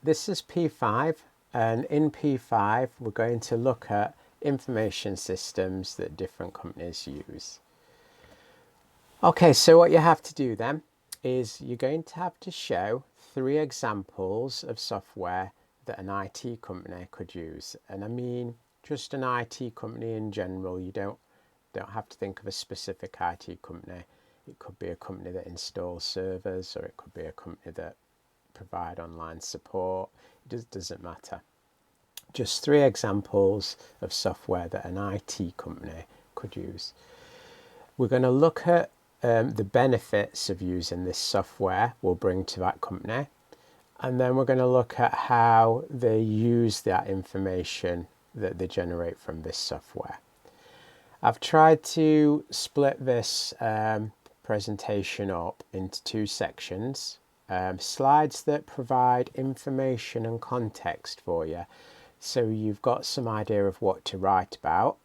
This is P5, and in P5 we're going to look at information systems that different companies use. Okay, so what you have to do then is you're going to have to show 3 examples of software that an IT company could use. And I mean just an IT company in general. You don't have to think of a specific IT company. It could be a company that installs servers, or it could be a company that provide online support. It doesn't matter. Just 3 examples of software that an IT company could use. We're going to look at the benefits of using this software will bring to that company, and then we're going to look at how they use that information that they generate from this software. I've tried to split this presentation up into 2 sections. Slides that provide information and context for you, so you've got some idea of what to write about,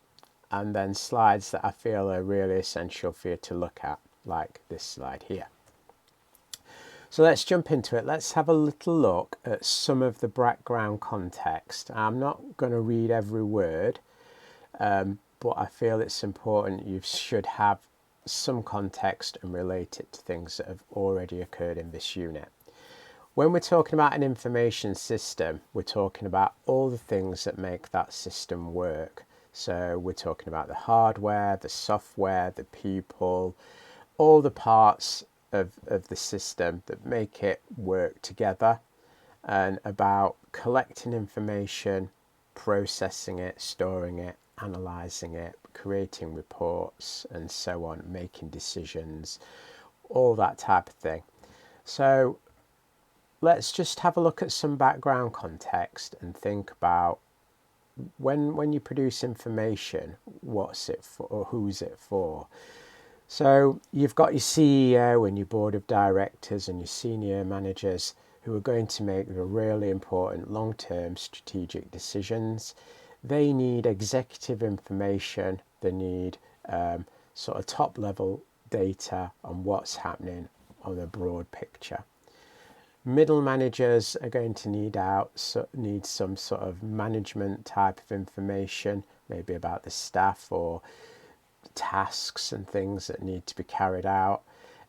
and then slides that I feel are really essential for you to look at, like this slide here. So let's jump into it. Let's have a little look at some of the background context. I'm not going to read every word, but I feel it's important you should have some context and relate it to things that have already occurred in this unit. When we're talking about an information system, we're talking about all the things that make that system work. So we're talking about the hardware, the software, the people, all the parts of the system that make it work together, and about collecting information, processing it, storing it, analysing it, creating reports, and so on, making decisions, all that type of thing. So let's just have a look at some background context and think about when you produce information, what's it for or who's it for? So you've got your CEO and your board of directors and your senior managers who are going to make the really important long-term strategic decisions. They need executive information. They need sort of top-level data on what's happening on a broad picture. Middle managers are going to need some sort of management type of information, maybe about the staff or tasks and things that need to be carried out.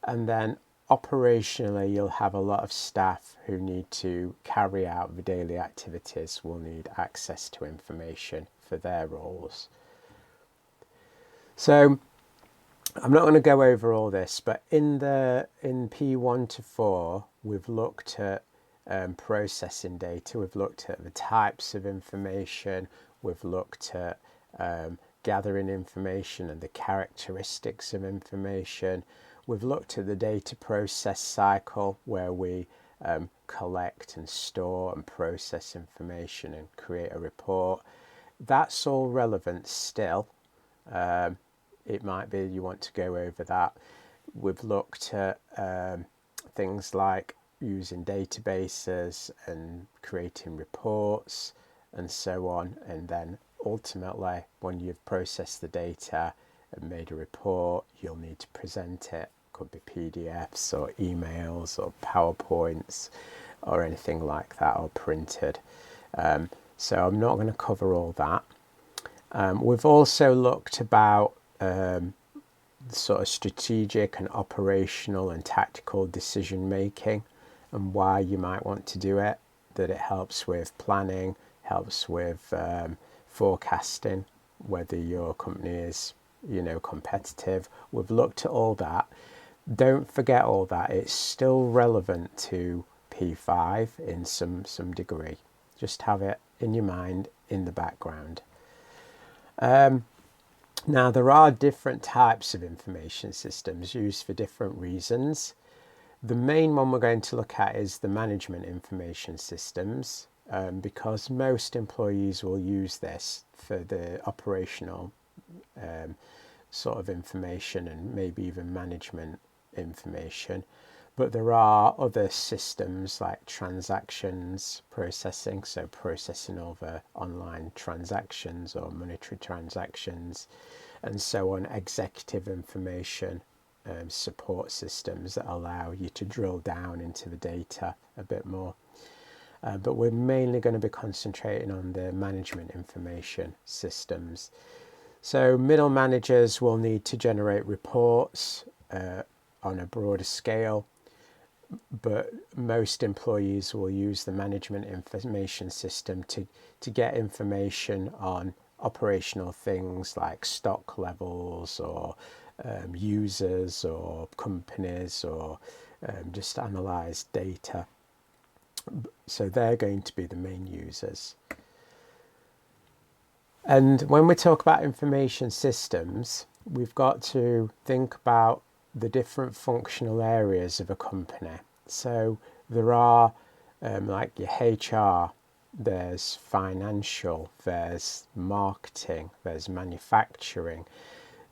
And then operationally, you'll have a lot of staff who need to carry out the daily activities, will need access to information for their roles. So I'm not going to go over all this, but in P1 to 4, we've looked at processing data, we've looked at the types of information, we've looked at gathering information and the characteristics of information. We've looked at the data process cycle, where we collect and store and process information and create a report. That's all relevant still. It might be you want to go over that. We've looked at things like using databases and creating reports and so on, and then ultimately, when you've processed the data and made a report, you'll need to present it. Could be PDFs or emails or PowerPoints or anything like that, or printed. So I'm not going to cover all that. We've also looked about sort of strategic and operational and tactical decision making and why you might want to do it, that it helps with planning, helps with forecasting, whether your company is, competitive. We've looked at all that. Don't forget all that. It's still relevant to P5 in some degree. Just have it in your mind, in the background. Now, there are different types of information systems used for different reasons. The main one we're going to look at is the management information systems, because most employees will use this for the operational sort of information and maybe even management information. But there are other systems like transactions processing, so processing over online transactions or monetary transactions, and so on, executive information support systems that allow you to drill down into the data a bit more. but we're mainly going to be concentrating on the management information systems. So middle managers will need to generate reports on a broader scale, but most employees will use the management information system to get information on operational things like stock levels or users or companies, or just analyze data. So they're going to be the main users. And when we talk about information systems, we've got to think about the different functional areas of a company. So there are like your HR, there's financial, there's marketing, there's manufacturing.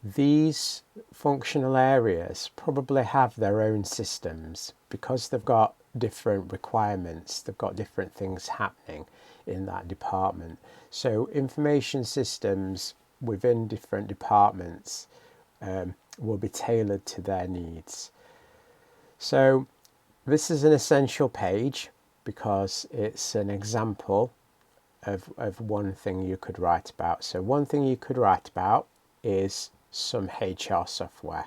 These functional areas probably have their own systems because they've got different requirements, they've got different things happening in that department. So information systems within different departments will be tailored to their needs. So this is an essential page because it's an example of one thing you could write about. So one thing you could write about is some HR software.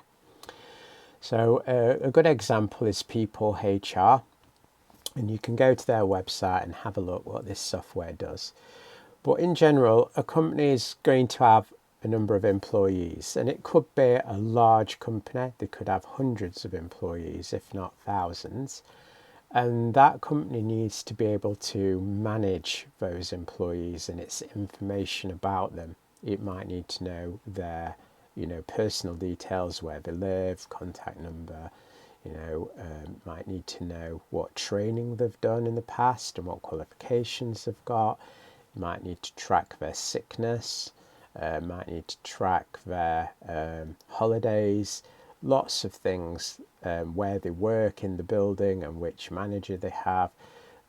So a good example is People HR, and you can go to their website and have a look what this software does. But in general, a company is going to have a number of employees, and it could be a large company. They could have hundreds of employees, if not thousands. And that company needs to be able to manage those employees and its information about them. It might need to know their, personal details, where they live, contact number, might need to know what training they've done in the past and what qualifications they've got. Might need to track their sickness, might need to track their holidays, lots of things, where they work in the building and which manager they have.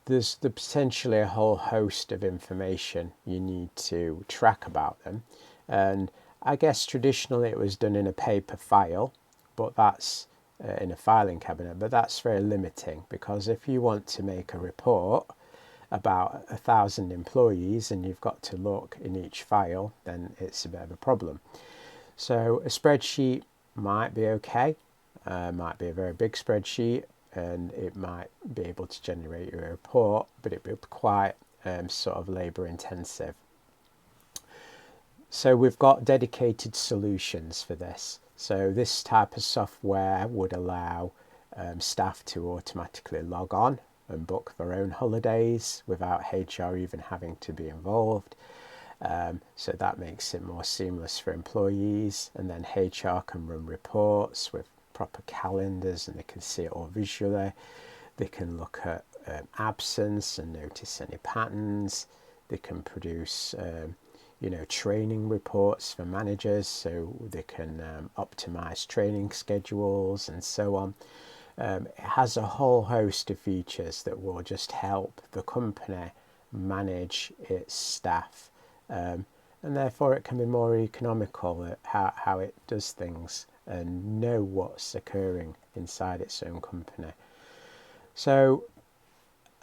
There's potentially a whole host of information you need to track about them. And I guess traditionally it was done in a paper file, but that's in a filing cabinet, but that's very limiting, because if you want to make a report about 1,000 employees and you've got to look in each file, then it's a bit of a problem. So a spreadsheet might be okay, might be a very big spreadsheet, and it might be able to generate your report, but it would be quite sort of labor intensive. So we've got dedicated solutions for this. So this type of software would allow staff to automatically log on and book their own holidays without HR even having to be involved. So that makes it more seamless for employees, and then HR can run reports with proper calendars and they can see it all visually. They can look at absence and notice any patterns. They can produce training reports for managers, so they can optimize training schedules and so on. It has a whole host of features that will just help the company manage its staff, and therefore it can be more economical at how it does things and know what's occurring inside its own company. So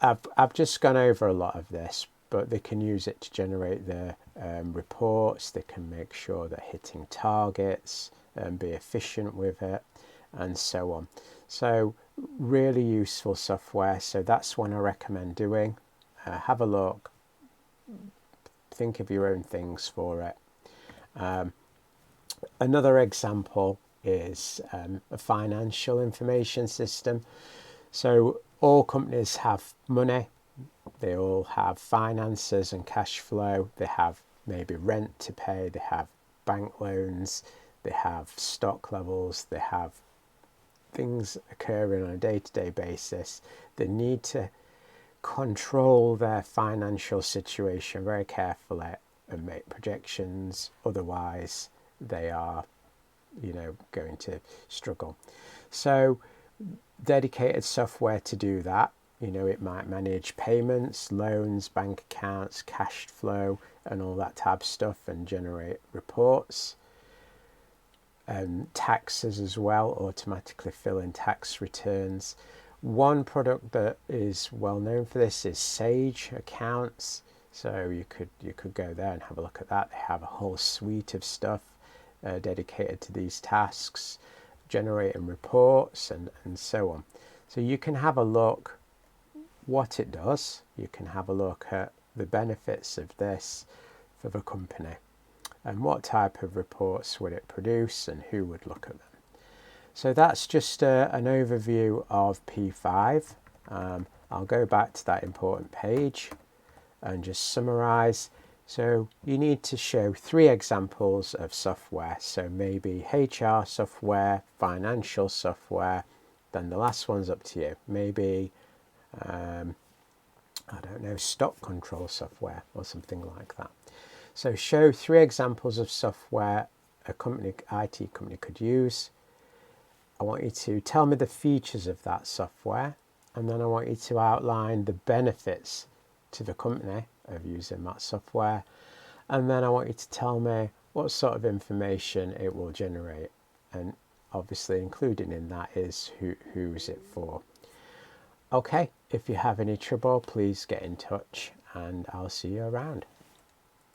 I've just gone over a lot of this, but they can use it to generate their reports. They can make sure they're hitting targets and be efficient with it, and so on. So really useful software. So that's one I recommend doing. Have a look, think of your own things for it. Another example is a financial information system. So all companies have money, they all have finances and cash flow, they have maybe rent to pay, they have bank loans, they have stock levels, they have things occurring on a day-to-day basis. They need to control their financial situation very carefully and make projections, otherwise they are going to struggle. So dedicated software to do that. It might manage payments, loans, bank accounts, cash flow and all that type of stuff, and generate reports. Taxes as well, automatically fill in tax returns. One product that is well known for this is Sage Accounts. So you could go there and have a look at that. They have a whole suite of stuff dedicated to these tasks, generating reports and so on. So you can have a look what it does. You can have a look at the benefits of this for the company and what type of reports would it produce and who would look at them. So that's just an overview of P5. I'll go back to that important page and just summarize. So you need to show 3 examples of software. So maybe HR software, financial software, then the last one's up to you. Maybe, I don't know, stock control software or something like that. So show 3 examples of software a IT company could use. I want you to tell me the features of that software, and then I want you to outline the benefits to the company of using that software, and then I want you to tell me what sort of information it will generate, and obviously including in that is who is it for. Okay, if you have any trouble, please get in touch and I'll see you around.